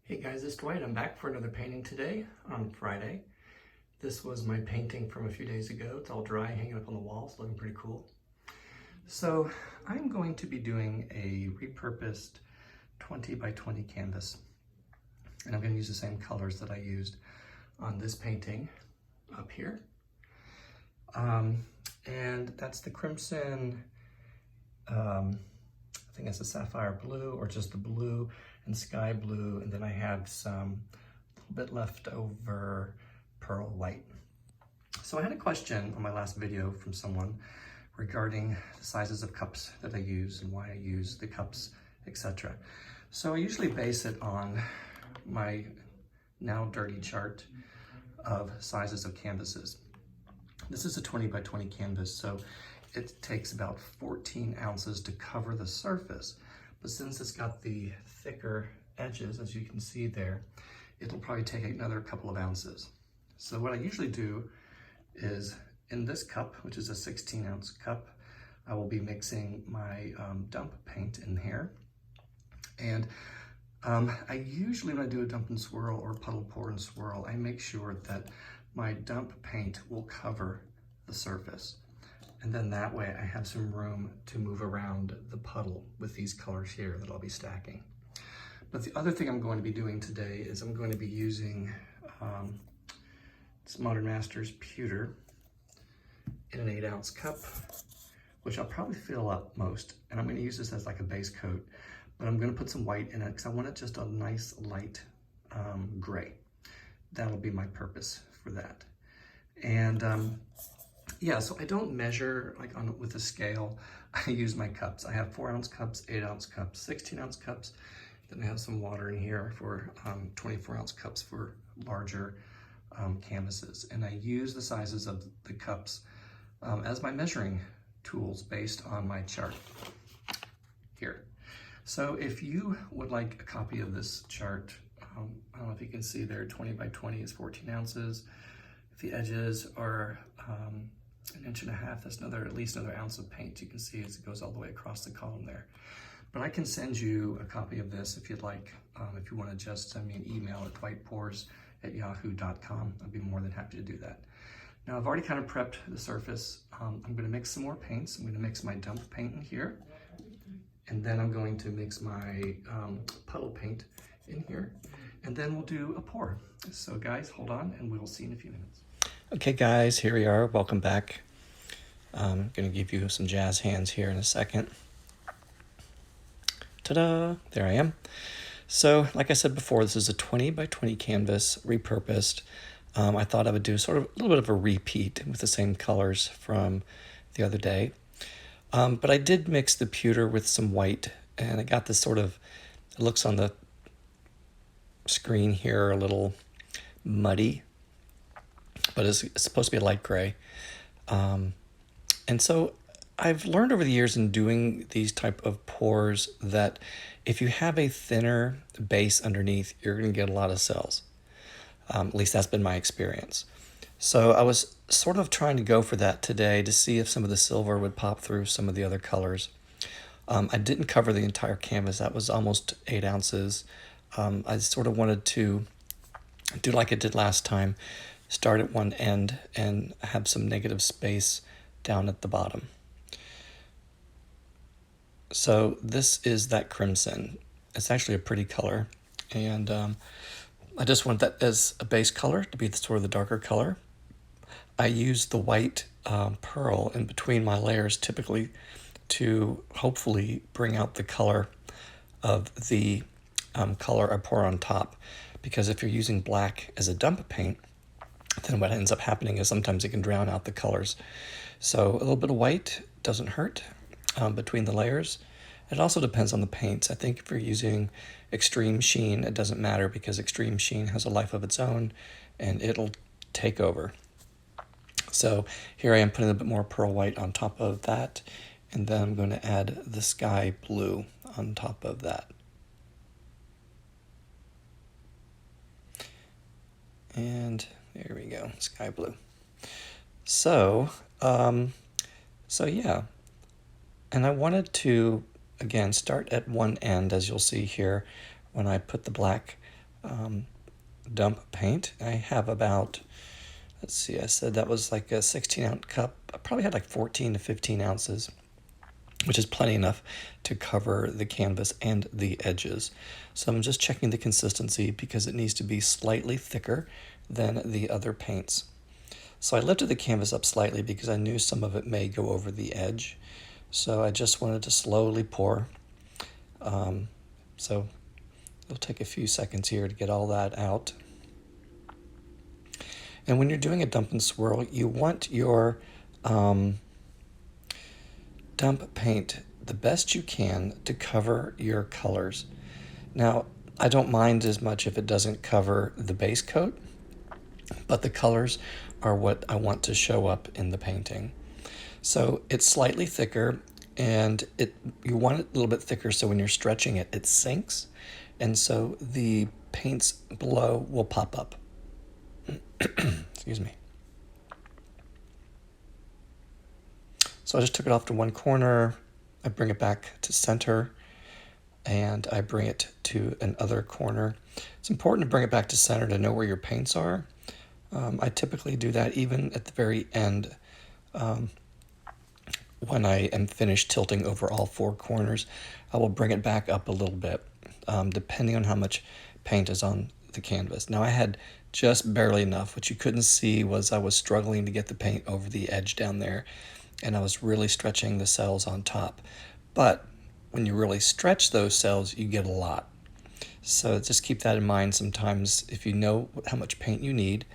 Hey guys, it's Dwight. I'm back for another painting today on Friday. This was my painting from a few days ago. It's all dry, hanging up on the wall. It's looking pretty cool. So I'm going to be doing a repurposed 20 by 20 canvas. And I'm going to use the same colors that I used on this painting up here. And that's the crimson, I think that's a sapphire blue, or just the blue and sky blue, and then I have some little bit left over pearl white. So I had a question on my last video from someone regarding the sizes of cups that I use and why I use the cups, etc. So I usually base it on my now dirty chart of sizes of canvases. This is a 20 by 20 canvas, so it takes about 14 ounces to cover the surface. But since it's got the thicker edges, as you can see there, it'll probably take another couple of ounces. So what I usually do is in this cup, which is a 16-ounce cup, I will be mixing my dump paint in here. And I usually, when I do a dump and swirl or puddle pour and swirl, I make sure that my dump paint will cover the surface. And then that way I have some room to move around the puddle with these colors here that I'll be stacking. But the other thing I'm going to be doing today is I'm going to be using this Modern Masters pewter in an 8-ounce cup, which I'll probably fill up most. And I'm going to use this as like a base coat, but I'm going to put some white in it because I want it just a nice light gray. That'll be my purpose for that. And yeah, so I don't measure like with a scale. I use my cups. I have 4-ounce cups, 8-ounce cups, 16-ounce cups. Then I have some water in here for 24-ounce cups for larger canvases. And I use the sizes of the cups as my measuring tools based on my chart here. So if you would like a copy of this chart, I don't know if you can see there, 20 by 20 is 14 ounces. If the edges are 1.5 inches, that's at least another ounce of paint. You can see as it goes all the way across the column there. But I can send you a copy of this if you'd like. If you want to just send me an email at dwightpours@yahoo.com, I'd be more than happy to do that. Now I've already kind of prepped the surface. I'm going to mix some more paints. I'm going to mix my dump paint in here. And then I'm going to mix my puddle paint in here. And then we'll do a pour. So guys, hold on and we'll see in a few minutes. Okay guys, here we are, welcome back. I'm gonna give you some jazz hands here in a second. Ta-da, there I am. So like I said before, this is a 20 by 20 canvas, repurposed. I thought I would do sort of a little bit of a repeat with the same colors from the other day. But I did mix the pewter with some white, and I got this sort of, it looks on the screen here a little muddy, but it's supposed to be a light gray. And so I've learned over the years in doing these type of pours that if you have a thinner base underneath, you're going to get a lot of cells. At least that's been my experience. So I was sort of trying to go for that today to see if some of the silver would pop through some of the other colors. I didn't cover the entire canvas. That was almost 8 ounces. I sort of wanted to do like I did last time, start at one end and have some negative space down at the bottom. So this is that crimson. It's actually a pretty color, and I just want that as a base color to be sort of the darker color. I use the white pearl in between my layers typically to hopefully bring out the color of the color I pour on top, because if you're using black as a dump paint, then what ends up happening is sometimes it can drown out the colors. So a little bit of white doesn't hurt between the layers. It also depends on the paints. I think if you're using extreme sheen, it doesn't matter because extreme sheen has a life of its own and it'll take over. So here I am putting a bit more pearl white on top of that, and then I'm going to add the sky blue on top of that. And there we go, sky blue. So yeah, and I wanted to, again, start at one end, as you'll see here, when I put the black dump paint. I have about, let's see, I said that was like a 16-ounce cup. I probably had like 14 to 15 ounces, which is plenty enough to cover the canvas and the edges. So I'm just checking the consistency because it needs to be slightly thicker than the other paints. So I lifted the canvas up slightly because I knew some of it may go over the edge. So I just wanted to slowly pour. So it'll take a few seconds here to get all that out. And when you're doing a dump and swirl, you want your dump paint the best you can to cover your colors. Now, I don't mind as much if it doesn't cover the base coat, but the colors are what I want to show up in the painting. So it's slightly thicker, and you want it a little bit thicker so when you're stretching it, it sinks, and so the paints below will pop up. Excuse me. So I just took it off to one corner, I bring it back to center, and I bring it to another corner. It's important to bring it back to center to know where your paints are. I typically do that even at the very end when I am finished tilting over all four corners. I will bring it back up a little bit, depending on how much paint is on the canvas. Now I had just barely enough. What you couldn't see was I was struggling to get the paint over the edge down there, and I was really stretching the cells on top. But when you really stretch those cells, you get a lot. So just keep that in mind. Sometimes if you know how much paint you need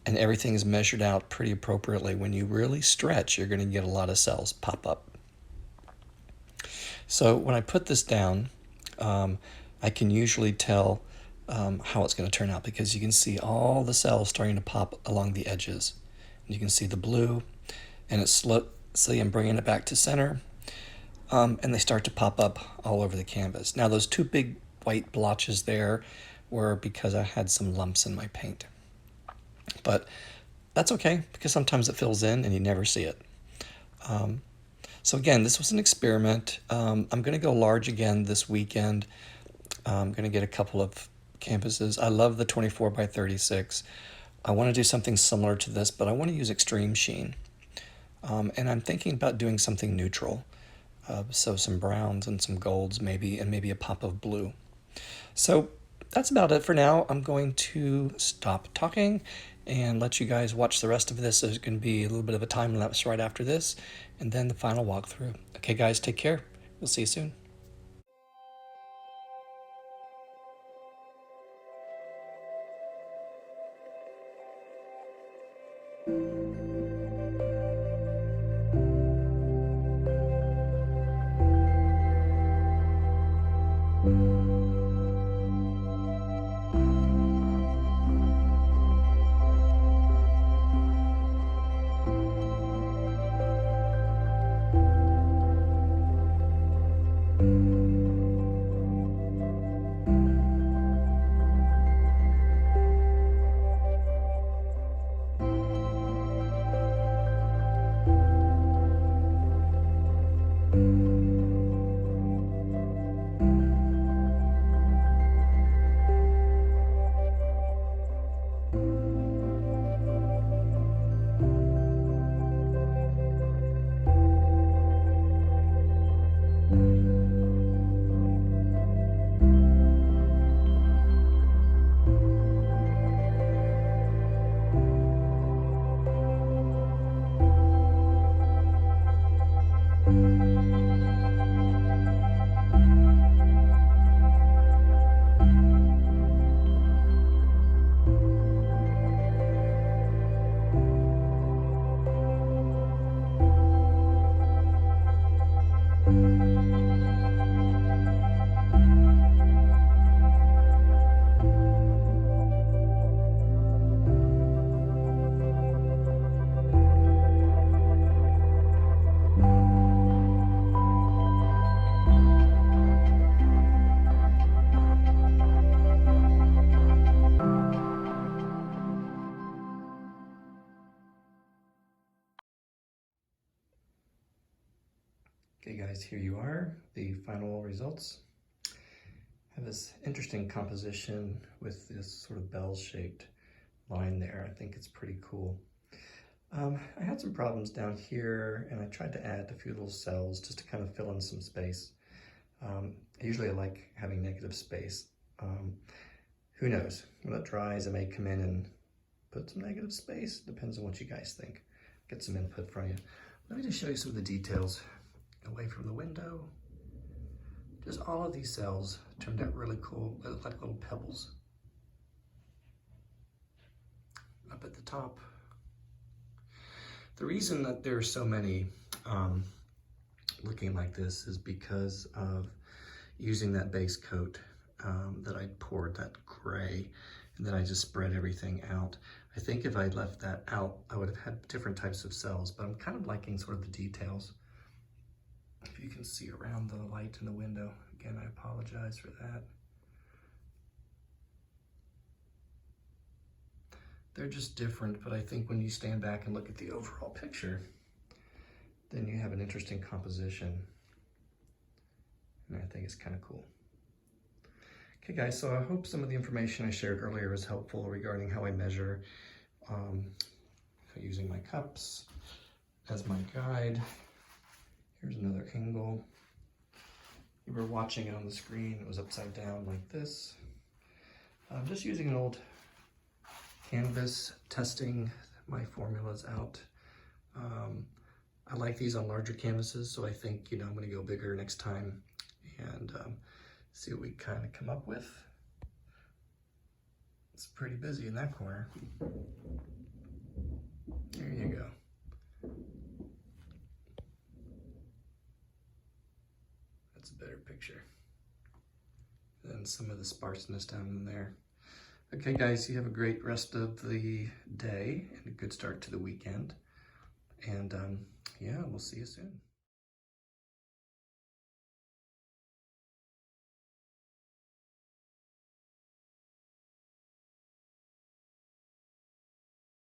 and everything is measured out pretty appropriately, when you really stretch, you're going to get a lot of cells pop up. So when I put this down, I can usually tell how it's going to turn out because you can see all the cells starting to pop along the edges. You can see the blue, and it's slowly I'm bringing it back to center, and they start to pop up all over the canvas. Now those two big white blotches there were because I had some lumps in my paint. But that's okay because sometimes it fills in and you never see it. So again, this was an experiment. I'm going to go large again this weekend. I'm going to get a couple of canvases. I love the 24 by 36. I want to do something similar to this, but I want to use extreme sheen. And I'm thinking about doing something neutral. So some browns and some golds maybe, and maybe a pop of blue. So that's about it for now. I'm going to stop talking and let you guys watch the rest of this. There's going to be a little bit of a time lapse right after this, and then the final walkthrough. Okay, guys, take care. We'll see you soon. Okay guys, here you are, the final results. have this interesting composition with this sort of bell-shaped line there. I think it's pretty cool. I had some problems down here, and I tried to add a few little cells just to kind of fill in some space. Usually I like having negative space. Who knows? When it dries, I may come in and put some negative space. Depends on what you guys think. Get some input from you. Let me just show you some of the details away from the window. Just all of these cells turned out really cool. They look like little pebbles. Up at the top. The reason that there are so many looking like this is because of using that base coat that I poured, that gray, and then I just spread everything out. I think if I left that out, I would have had different types of cells, but I'm kind of liking sort of the details. If you can see around the light in the window. Again, I apologize for that. They're just different, but I think when you stand back and look at the overall picture, then you have an interesting composition. And I think it's kind of cool. Okay guys, so I hope some of the information I shared earlier was helpful regarding how I measure, using my cups as my guide. Here's another angle. You were watching it on the screen, it was upside down like this. I'm just using an old canvas, testing my formulas out. I like these on larger canvases, so I think, I'm gonna go bigger next time and see what we kind of come up with. It's pretty busy in that corner. There you go. That's a better picture than some of the sparseness down in there. Okay guys, you have a great rest of the day and a good start to the weekend. And yeah, we'll see you soon.